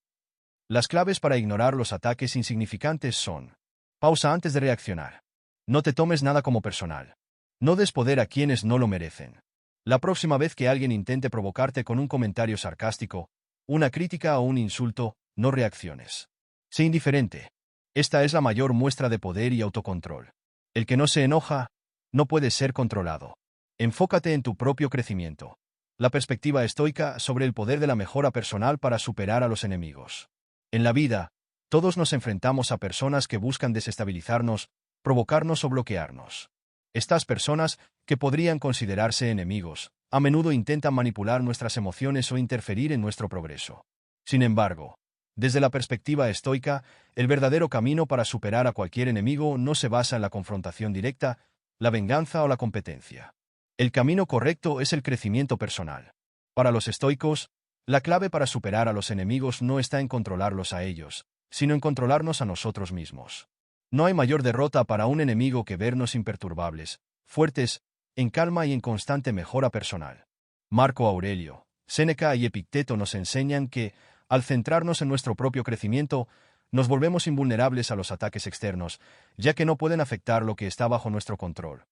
Las claves para ignorar los ataques insignificantes son: pausa antes de reaccionar. No te tomes nada como personal. No des poder a quienes no lo merecen. La próxima vez que alguien intente provocarte con un comentario sarcástico, una crítica o un insulto, no reacciones. Sé indiferente. Esta es la mayor muestra de poder y autocontrol. El que no se enoja, no puede ser controlado. Enfócate en tu propio crecimiento. La perspectiva estoica sobre el poder de la mejora personal para superar a los enemigos. En la vida, todos nos enfrentamos a personas que buscan desestabilizarnos, provocarnos o bloquearnos. Estas personas, que podrían considerarse enemigos, a menudo intentan manipular nuestras emociones o interferir en nuestro progreso. Sin embargo, desde la perspectiva estoica, el verdadero camino para superar a cualquier enemigo no se basa en la confrontación directa, la venganza o la competencia. El camino correcto es el crecimiento personal. Para los estoicos, la clave para superar a los enemigos no está en controlarlos a ellos, sino en controlarnos a nosotros mismos. No hay mayor derrota para un enemigo que vernos imperturbables, fuertes, en calma y en constante mejora personal. Marco Aurelio, Séneca y Epicteto nos enseñan que, al centrarnos en nuestro propio crecimiento, nos volvemos invulnerables a los ataques externos, ya que no pueden afectar lo que está bajo nuestro control: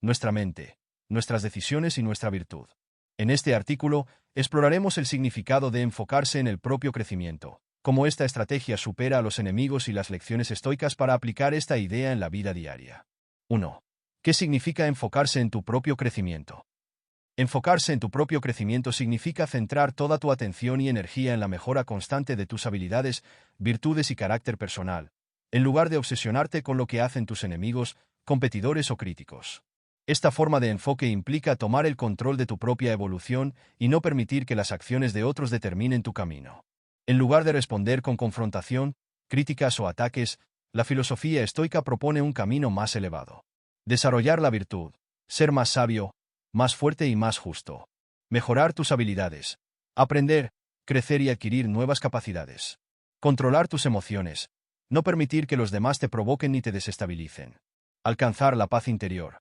nuestra mente, nuestras decisiones y nuestra virtud. En este artículo, exploraremos el significado de enfocarse en el propio crecimiento, cómo esta estrategia supera a los enemigos y las lecciones estoicas para aplicar esta idea en la vida diaria. 1. ¿Qué significa enfocarse en tu propio crecimiento? Enfocarse en tu propio crecimiento significa centrar toda tu atención y energía en la mejora constante de tus habilidades, virtudes y carácter personal, en lugar de obsesionarte con lo que hacen tus enemigos, competidores o críticos. Esta forma de enfoque implica tomar el control de tu propia evolución y no permitir que las acciones de otros determinen tu camino. En lugar de responder con confrontación, críticas o ataques, la filosofía estoica propone un camino más elevado. Desarrollar la virtud, ser más sabio, más fuerte y más justo. Mejorar tus habilidades. Aprender, crecer y adquirir nuevas capacidades. Controlar tus emociones. No permitir que los demás te provoquen ni te desestabilicen. Alcanzar la paz interior.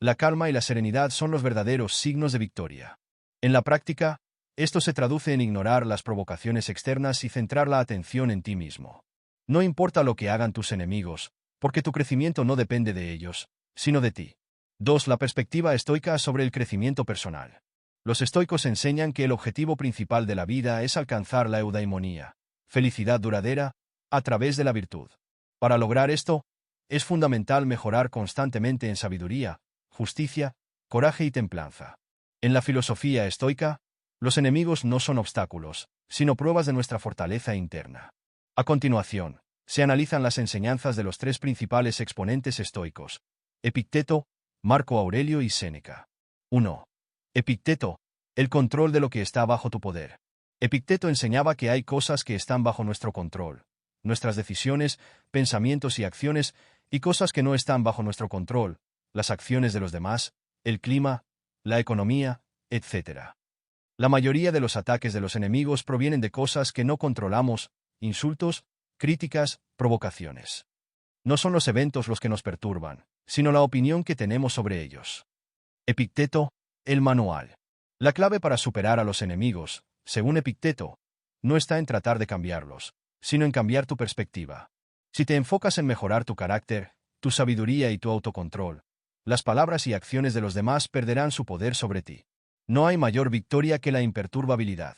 La calma y la serenidad son los verdaderos signos de victoria. En la práctica, esto se traduce en ignorar las provocaciones externas y centrar la atención en ti mismo. No importa lo que hagan tus enemigos, porque tu crecimiento no depende de ellos, sino de ti. 2. La perspectiva estoica sobre el crecimiento personal. Los estoicos enseñan que el objetivo principal de la vida es alcanzar la eudaimonía, felicidad duradera, a través de la virtud. Para lograr esto, es fundamental mejorar constantemente en sabiduría, justicia, coraje y templanza. En la filosofía estoica, los enemigos no son obstáculos, sino pruebas de nuestra fortaleza interna. A continuación, se analizan las enseñanzas de los tres principales exponentes estoicos: Epicteto, Marco Aurelio y Séneca. 1. Epicteto, el control de lo que está bajo tu poder. Epicteto enseñaba que hay cosas que están bajo nuestro control, nuestras decisiones, pensamientos y acciones, y cosas que no están bajo nuestro control, las acciones de los demás, el clima, la economía, etc. La mayoría de los ataques de los enemigos provienen de cosas que no controlamos: insultos, críticas, provocaciones. No son los eventos los que nos perturban, sino la opinión que tenemos sobre ellos. Epicteto, el manual. La clave para superar a los enemigos, según Epicteto, no está en tratar de cambiarlos, sino en cambiar tu perspectiva. Si te enfocas en mejorar tu carácter, tu sabiduría y tu autocontrol, las palabras y acciones de los demás perderán su poder sobre ti. No hay mayor victoria que la imperturbabilidad.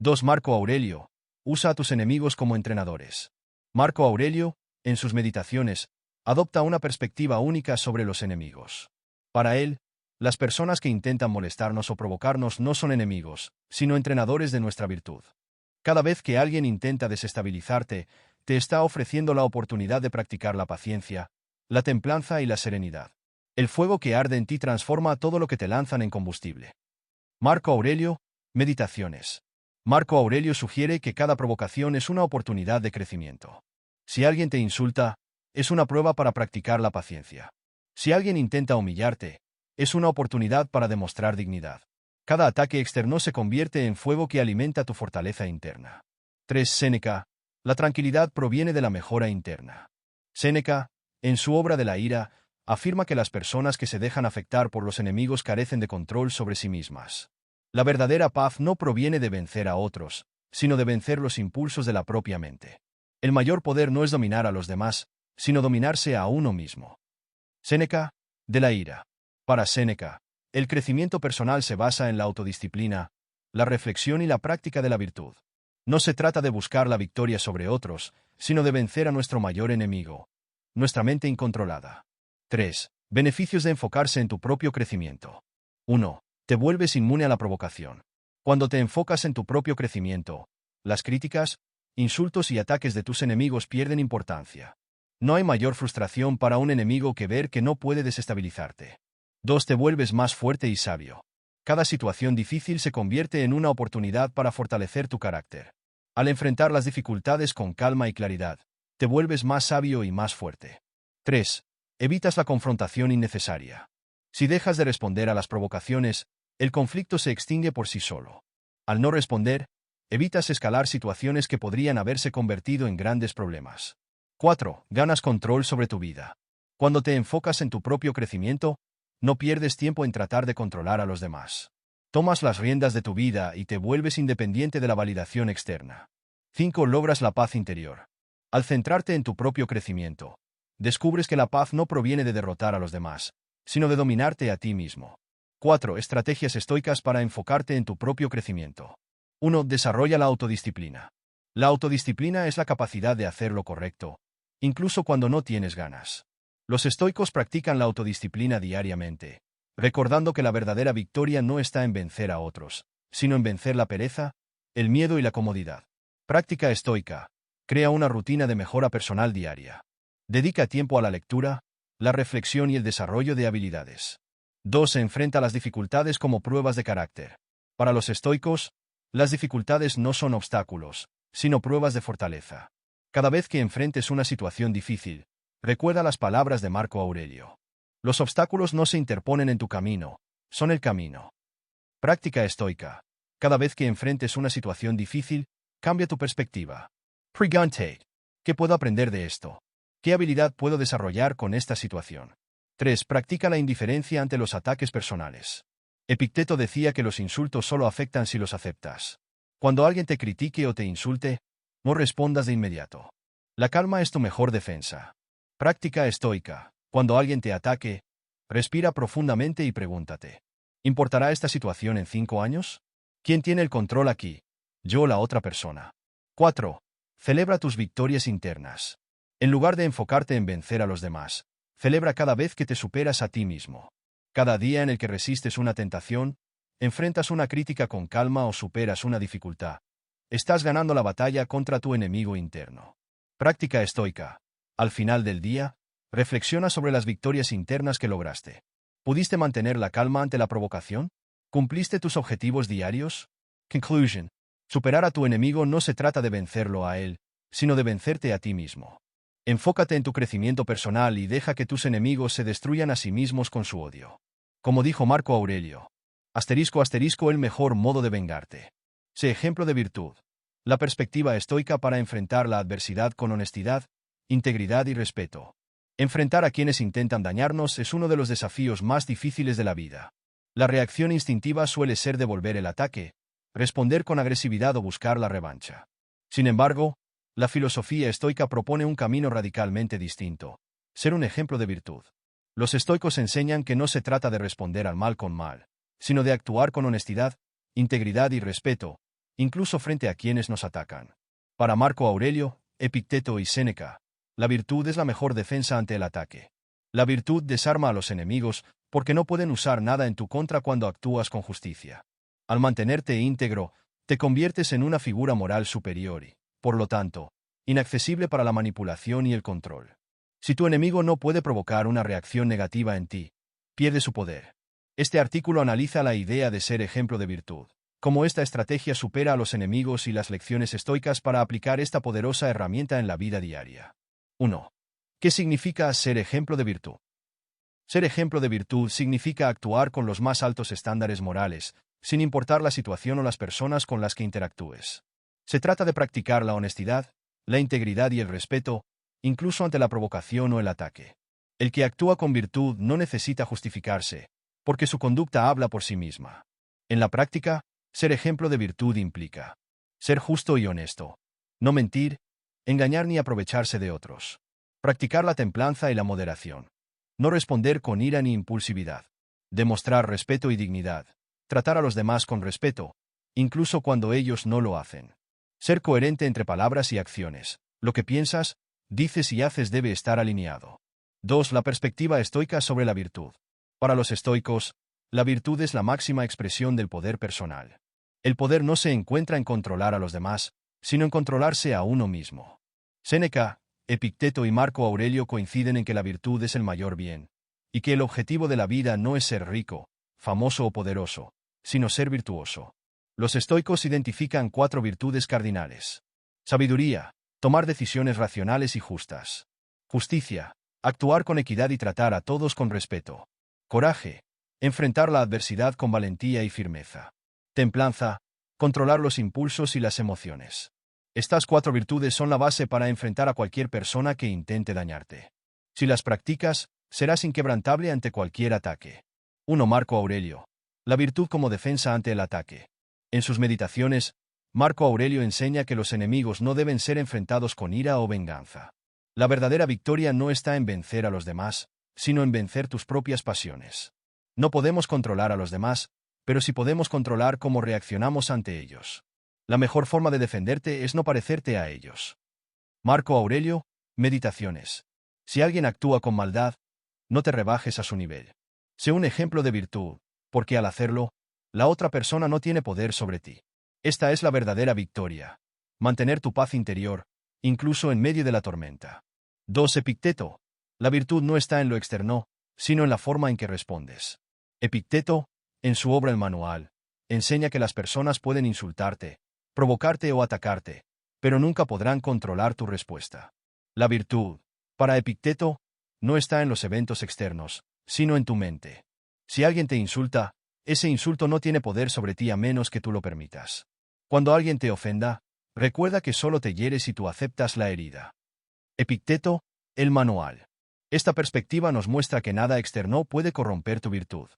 2. Marco Aurelio. Usa a tus enemigos como entrenadores. Marco Aurelio, en sus meditaciones, adopta una perspectiva única sobre los enemigos. Para él, las personas que intentan molestarnos o provocarnos no son enemigos, sino entrenadores de nuestra virtud. Cada vez que alguien intenta desestabilizarte, te está ofreciendo la oportunidad de practicar la paciencia, la templanza y la serenidad. El fuego que arde en ti transforma todo lo que te lanzan en combustible. Marco Aurelio, Meditaciones. Marco Aurelio sugiere que cada provocación es una oportunidad de crecimiento. Si alguien te insulta, es una prueba para practicar la paciencia. Si alguien intenta humillarte, es una oportunidad para demostrar dignidad. Cada ataque externo se convierte en fuego que alimenta tu fortaleza interna. 3. Séneca. La tranquilidad proviene de la mejora interna. Séneca, en su obra de la ira, afirma que las personas que se dejan afectar por los enemigos carecen de control sobre sí mismas. La verdadera paz no proviene de vencer a otros, sino de vencer los impulsos de la propia mente. El mayor poder no es dominar a los demás, sino dominarse a uno mismo. Séneca, de la ira. Para Séneca, el crecimiento personal se basa en la autodisciplina, la reflexión y la práctica de la virtud. No se trata de buscar la victoria sobre otros, sino de vencer a nuestro mayor enemigo, nuestra mente incontrolada. 3. Beneficios de enfocarse en tu propio crecimiento. 1. Te vuelves inmune a la provocación. Cuando te enfocas en tu propio crecimiento, las críticas, insultos y ataques de tus enemigos pierden importancia. No hay mayor frustración para un enemigo que ver que no puede desestabilizarte. 2. Te vuelves más fuerte y sabio. Cada situación difícil se convierte en una oportunidad para fortalecer tu carácter. Al enfrentar las dificultades con calma y claridad, te vuelves más sabio y más fuerte. 3. Evitas la confrontación innecesaria. Si dejas de responder a las provocaciones, el conflicto se extingue por sí solo. Al no responder, evitas escalar situaciones que podrían haberse convertido en grandes problemas. 4. Ganas control sobre tu vida. Cuando te enfocas en tu propio crecimiento, no pierdes tiempo en tratar de controlar a los demás. Tomas las riendas de tu vida y te vuelves independiente de la validación externa. 5. Logras la paz interior. Al centrarte en tu propio crecimiento, descubres que la paz no proviene de derrotar a los demás, sino de dominarte a ti mismo. 4. Estrategias estoicas para enfocarte en tu propio crecimiento. 1. Desarrolla la autodisciplina. La autodisciplina es la capacidad de hacer lo correcto, incluso cuando no tienes ganas. Los estoicos practican la autodisciplina diariamente, recordando que la verdadera victoria no está en vencer a otros, sino en vencer la pereza, el miedo y la comodidad. Práctica estoica. Crea una rutina de mejora personal diaria. Dedica tiempo a la lectura, la reflexión y el desarrollo de habilidades. 2. Se enfrenta a las dificultades como pruebas de carácter. Para los estoicos, las dificultades no son obstáculos, sino pruebas de fortaleza. Cada vez que enfrentes una situación difícil, recuerda las palabras de Marco Aurelio. Los obstáculos no se interponen en tu camino, son el camino. Práctica estoica. Cada vez que enfrentes una situación difícil, cambia tu perspectiva. Pregunte. ¿Qué puedo aprender de esto? ¿Qué habilidad puedo desarrollar con esta situación? 3. Practica la indiferencia ante los ataques personales. Epicteto decía que los insultos solo afectan si los aceptas. Cuando alguien te critique o te insulte, no respondas de inmediato. La calma es tu mejor defensa. Práctica estoica. Cuando alguien te ataque, respira profundamente y pregúntate: ¿importará esta situación en 5 años? ¿Quién tiene el control aquí? ¿Yo o la otra persona? 4. Celebra tus victorias internas. En lugar de enfocarte en vencer a los demás, celebra cada vez que te superas a ti mismo. Cada día en el que resistes una tentación, enfrentas una crítica con calma o superas una dificultad, estás ganando la batalla contra tu enemigo interno. Práctica estoica. Al final del día, reflexiona sobre las victorias internas que lograste. ¿Pudiste mantener la calma ante la provocación? ¿Cumpliste tus objetivos diarios? Conclusion. Superar a tu enemigo no se trata de vencerlo a él, sino de vencerte a ti mismo. Enfócate en tu crecimiento personal y deja que tus enemigos se destruyan a sí mismos con su odio. Como dijo Marco Aurelio, ***, el mejor modo de vengarte. Sé ejemplo de virtud. La perspectiva estoica para enfrentar la adversidad con honestidad, integridad y respeto. Enfrentar a quienes intentan dañarnos es uno de los desafíos más difíciles de la vida. La reacción instintiva suele ser devolver el ataque, responder con agresividad o buscar la revancha. Sin embargo, la filosofía estoica propone un camino radicalmente distinto: ser un ejemplo de virtud. Los estoicos enseñan que no se trata de responder al mal con mal, sino de actuar con honestidad, integridad y respeto, incluso frente a quienes nos atacan. Para Marco Aurelio, Epicteto y Séneca, la virtud es la mejor defensa ante el ataque. La virtud desarma a los enemigos porque no pueden usar nada en tu contra cuando actúas con justicia. Al mantenerte íntegro, te conviertes en una figura moral superior y, por lo tanto, inaccesible para la manipulación y el control. Si tu enemigo no puede provocar una reacción negativa en ti, pierde su poder. Este artículo analiza la idea de ser ejemplo de virtud, cómo esta estrategia supera a los enemigos y las lecciones estoicas para aplicar esta poderosa herramienta en la vida diaria. 1. ¿Qué significa ser ejemplo de virtud? Ser ejemplo de virtud significa actuar con los más altos estándares morales, sin importar la situación o las personas con las que interactúes. Se trata de practicar la honestidad, la integridad y el respeto, incluso ante la provocación o el ataque. El que actúa con virtud no necesita justificarse, porque su conducta habla por sí misma. En la práctica, ser ejemplo de virtud implica ser justo y honesto, no mentir, engañar ni aprovecharse de otros. Practicar la templanza y la moderación. No responder con ira ni impulsividad. Demostrar respeto y dignidad. Tratar a los demás con respeto, incluso cuando ellos no lo hacen. Ser coherente entre palabras y acciones. Lo que piensas, dices y haces debe estar alineado. 2. La perspectiva estoica sobre la virtud. Para los estoicos, la virtud es la máxima expresión del poder personal. El poder no se encuentra en controlar a los demás, sino en controlarse a uno mismo. Séneca, Epicteto y Marco Aurelio coinciden en que la virtud es el mayor bien, y que el objetivo de la vida no es ser rico, famoso o poderoso, sino ser virtuoso. Los estoicos identifican 4 virtudes cardinales. Sabiduría, tomar decisiones racionales y justas. Justicia, actuar con equidad y tratar a todos con respeto. Coraje, enfrentar la adversidad con valentía y firmeza. Templanza, controlar los impulsos y las emociones. Estas 4 virtudes son la base para enfrentar a cualquier persona que intente dañarte. Si las practicas, serás inquebrantable ante cualquier ataque. 1. Marco Aurelio. La virtud como defensa ante el ataque. En sus meditaciones, Marco Aurelio enseña que los enemigos no deben ser enfrentados con ira o venganza. La verdadera victoria no está en vencer a los demás, sino en vencer tus propias pasiones. No podemos controlar a los demás, pero sí podemos controlar cómo reaccionamos ante ellos. La mejor forma de defenderte es no parecerte a ellos. Marco Aurelio, Meditaciones. Si alguien actúa con maldad, no te rebajes a su nivel. Sé un ejemplo de virtud, porque al hacerlo, la otra persona no tiene poder sobre ti. Esta es la verdadera victoria. Mantener tu paz interior, incluso en medio de la tormenta. 2. Epicteto. La virtud no está en lo externo, sino en la forma en que respondes. Epicteto, en su obra El Manual, enseña que las personas pueden insultarte, provocarte o atacarte, pero nunca podrán controlar tu respuesta. La virtud, para Epicteto, no está en los eventos externos, sino en tu mente. Si alguien te insulta, ese insulto no tiene poder sobre ti a menos que tú lo permitas. Cuando alguien te ofenda, recuerda que solo te hiere si tú aceptas la herida. Epicteto, El Manual. Esta perspectiva nos muestra que nada externo puede corromper tu virtud.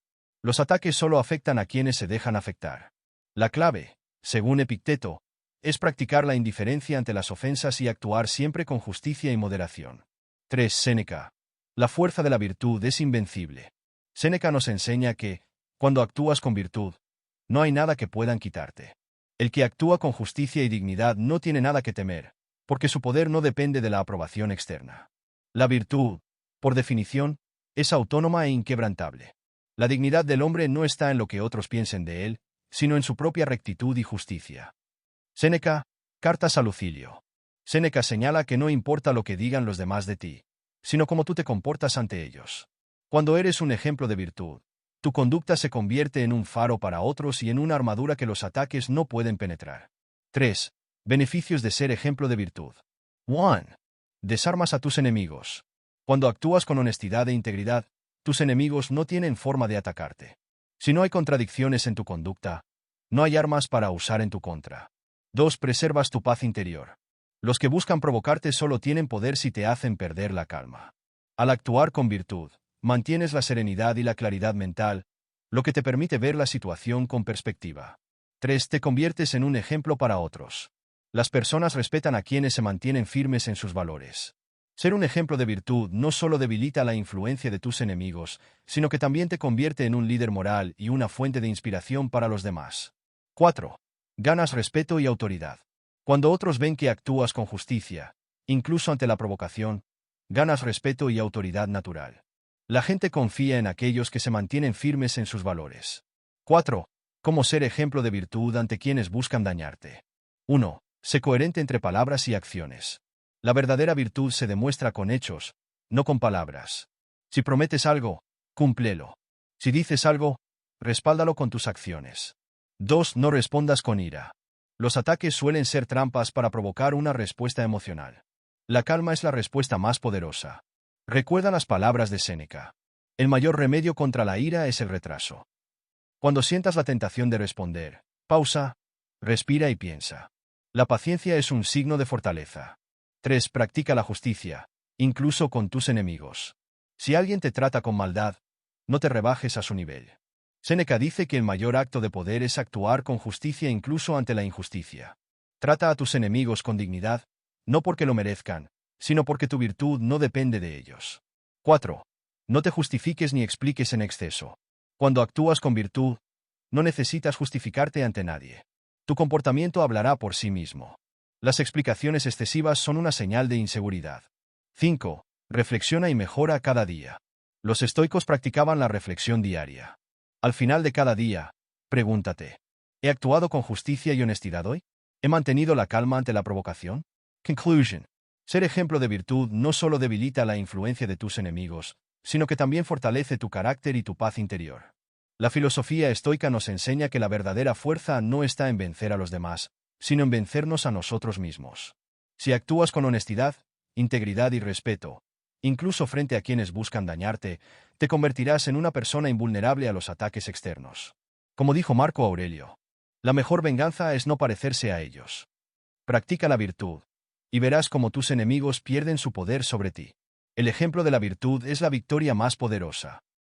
Los ataques solo afectan a quienes se dejan afectar. La clave, según Epicteto, es practicar la indiferencia ante las ofensas y actuar siempre con justicia y moderación. 3. Séneca. La fuerza de la virtud es invencible. Séneca nos enseña que, cuando actúas con virtud, no hay nada que puedan quitarte. El que actúa con justicia y dignidad no tiene nada que temer, porque su poder no depende de la aprobación externa. La virtud, por definición, es autónoma e inquebrantable. La dignidad del hombre no está en lo que otros piensen de él, sino en su propia rectitud y justicia. Séneca, Cartas a Lucilio. Séneca señala que no importa lo que digan los demás de ti, sino cómo tú te comportas ante ellos. Cuando eres un ejemplo de virtud, tu conducta se convierte en un faro para otros y en una armadura que los ataques no pueden penetrar. 3. Beneficios de ser ejemplo de virtud. 1. Desarmas a tus enemigos. Cuando actúas con honestidad e integridad, tus enemigos no tienen forma de atacarte. Si no hay contradicciones en tu conducta, no hay armas para usar en tu contra. 2. Preservas tu paz interior. Los que buscan provocarte solo tienen poder si te hacen perder la calma. Al actuar con virtud, mantienes la serenidad y la claridad mental, lo que te permite ver la situación con perspectiva. 3. Te conviertes en un ejemplo para otros. Las personas respetan a quienes se mantienen firmes en sus valores. Ser un ejemplo de virtud no solo debilita la influencia de tus enemigos, sino que también te convierte en un líder moral y una fuente de inspiración para los demás. 4. Ganas respeto y autoridad. Cuando otros ven que actúas con justicia, incluso ante la provocación, ganas respeto y autoridad natural. La gente confía en aquellos que se mantienen firmes en sus valores. 4. Cómo ser ejemplo de virtud ante quienes buscan dañarte. 1. Sé coherente entre palabras y acciones. La verdadera virtud se demuestra con hechos, no con palabras. Si prometes algo, cúmplelo. Si dices algo, respáldalo con tus acciones. 2. No respondas con ira. Los ataques suelen ser trampas para provocar una respuesta emocional. La calma es la respuesta más poderosa. Recuerda las palabras de Séneca. El mayor remedio contra la ira es el retraso. Cuando sientas la tentación de responder, pausa, respira y piensa. La paciencia es un signo de fortaleza. 3. Practica la justicia, incluso con tus enemigos. Si alguien te trata con maldad, no te rebajes a su nivel. Séneca dice que el mayor acto de poder es actuar con justicia incluso ante la injusticia. Trata a tus enemigos con dignidad, no porque lo merezcan, sino porque tu virtud no depende de ellos. 4. No te justifiques ni expliques en exceso. Cuando actúas con virtud, no necesitas justificarte ante nadie. Tu comportamiento hablará por sí mismo. Las explicaciones excesivas son una señal de inseguridad. 5. Reflexiona y mejora cada día. Los estoicos practicaban la reflexión diaria. Al final de cada día, pregúntate: ¿he actuado con justicia y honestidad hoy? ¿He mantenido la calma ante la provocación? Conclusion. Ser ejemplo de virtud no solo debilita la influencia de tus enemigos, sino que también fortalece tu carácter y tu paz interior. La filosofía estoica nos enseña que la verdadera fuerza no está en vencer a los demás, sino en vencernos a nosotros mismos. Si actúas con honestidad, integridad y respeto, incluso frente a quienes buscan dañarte, te convertirás en una persona invulnerable a los ataques externos. Como dijo Marco Aurelio, la mejor venganza es no parecerse a ellos. Practica la virtud, y verás cómo tus enemigos pierden su poder sobre ti. El ejemplo de la virtud es la victoria más poderosa.